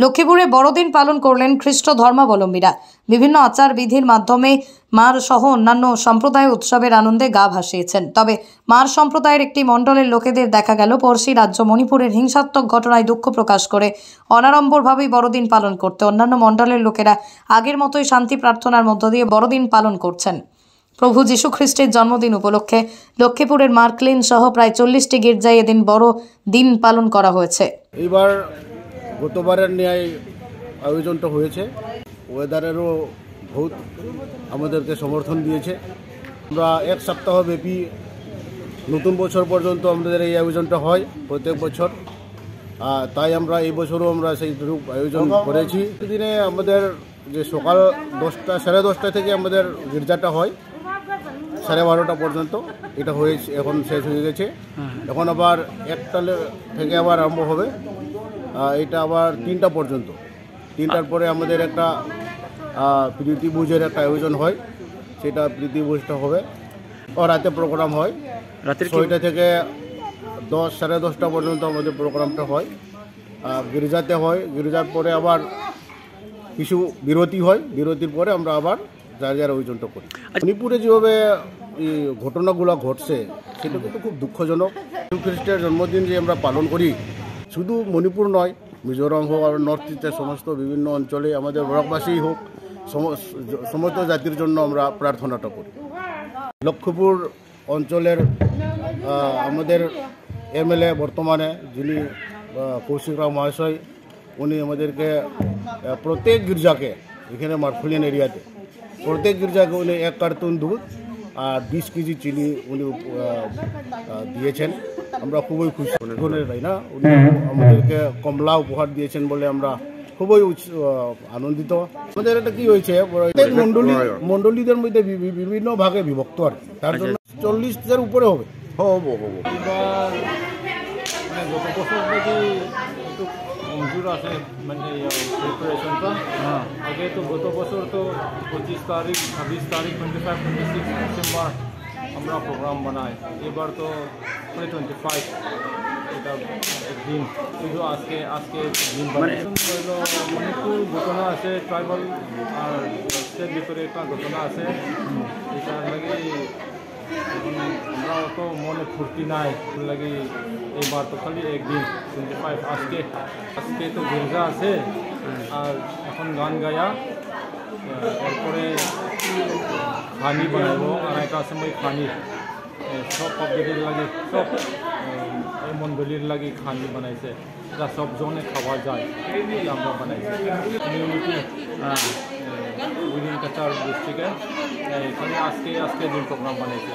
লক্ষ্মীপুরে বড়দিন পালন করলেন খ্রিস্ট ধর্মাবলম্বীরা। বিভিন্ন আচার বিধির মাধ্যমে মার সহ অন্যান্য সম্প্রদায় উৎসবের আনন্দে গা ভাসিয়েছেন। তবে মার সম্প্রদায়ের একটি মণ্ডলের লোকেদের দেখা গেল পড়শি রাজ্য মণিপুরের হিংসাত্মক ঘটনায় দুঃখ প্রকাশ করে অনাড়ম্বরভাবেই বড়দিন পালন করতে অন্যান্য মণ্ডলের লোকেরা আগের মতোই শান্তি প্রার্থনার মধ্য দিয়ে বড়দিন পালন করছেন। প্রভু যীশু খ্রিস্টের জন্মদিন উপলক্ষে লক্ষ্মীপুরের মার্কলিন সহ প্রায় 40টি গির্জায় এদিন বড় দিন পালন করা হয়েছে। এবার গতবারের ন্যায় আয়োজনটা হয়েছে। ওয়েদারেরও বহুত আমাদেরকে সমর্থন দিয়েছে। আমরা এক সপ্তাহ ব্যাপী নতুন বছর পর্যন্ত আমাদের এই আয়োজনটা হয় প্রত্যেক বছর। তাই আমরা এই বছরও আমরা সেই রূপ আয়োজন করেছি। দিনে আমাদের যে সকাল 10টা সাড়ে 10টা থেকে আমাদের গির্জাটা হয় 12:30 পর্যন্ত। এটা হয়েছে, এখন শেষ হয়ে গেছে। এখন আবার 1টা থেকে আবার আরম্ভ হবে। এটা আবার 3টা পর্যন্ত। 3টার পরে আমাদের একটা প্রীতি ভোজের একটা আয়োজন হয়, সেটা প্রীতি ভোজটা হবে। ও রাতে প্রোগ্রাম হয়, রাতে 6টা থেকে 10 সাড়ে 10টা পর্যন্ত আমাদের প্রোগ্রামটা হয়। গির্জাতে হয়, গির্জার পরে আবার কিছু বিরতি হয়, বিরতির পরে আমরা আবার যার যার আয়োজনটা করি। মণিপুরে যেভাবে এই ঘটনাগুলো ঘটছে সেটা কিন্তু খুব দুঃখজনক। যীশু খ্রিস্টের জন্মদিন যে আমরা পালন করি, শুধু মণিপুর নয়, মিজোরাম হোক আর নর্থ ইস্টের সমস্ত বিভিন্ন অঞ্চলে আমাদের বরাকবাসী হোক, সমস্ত জাতির জন্য আমরা প্রার্থনাটা করি। লক্ষ্মীপুর অঞ্চলের আমাদের এমএলএ বর্তমানে যিনি কৌশিক রাও মহাশয়, উনি আমাদেরকে প্রত্যেক গির্জাকে, এখানে মার্কলিন এরিয়াতে প্রত্যেক গির্জাকে উনি 1 কার্টুন দুধ আর 20 কেজি চিনি উনি দিয়েছেন। আমরা খুবই খুশি, তাই না? উনি আমাদেরকে কমলা উপহার দিয়েছেন বলে আমরা খুবই আনন্দিত। আমাদের এটা কি হয়েছে, প্রত্যেক মণ্ডলীদের মধ্যে বিভিন্ন ভাগে বিভক্ত আর কি, তার জন্য 40-এর উপরে হবে। গত বছর থেকে একটু কমজোর আছে মানে প্রিপারেশনটা। আগে তো গত বছর তো 25 তারিখ 26 তারিখ 25, 26 ডিসেম্বর আমরা প্রোগ্রাম বানাই। এবার তো 25 এটা একদিন শুধু আজকে দিন মণিপুর ঘটনা আছে, ট্রাইবাল আর স্টেট ভিতরে একটা ঘটনা আছে। এটার লাগে এখন আমরা অত মনে ফুর্তি নাই লাগে। এইবার তো খালি একদিন 25 আজকে তো গির্জা আছে আর এখন গান গায়া, এরপরে খানি বানাইব আর একটা আছে মই খানি সব পাবলিকের লাগে, সব এই মণ্ডলীর লাগে খানি বানাইছে, যা সবজনে খাওয়া যায় আমরা বানাইছি। কমিউনিটি উইদিন কাছাড় ডিস্ট্রিক্টে এখানে আজকে দিন প্রোগ্রাম বানাইছে।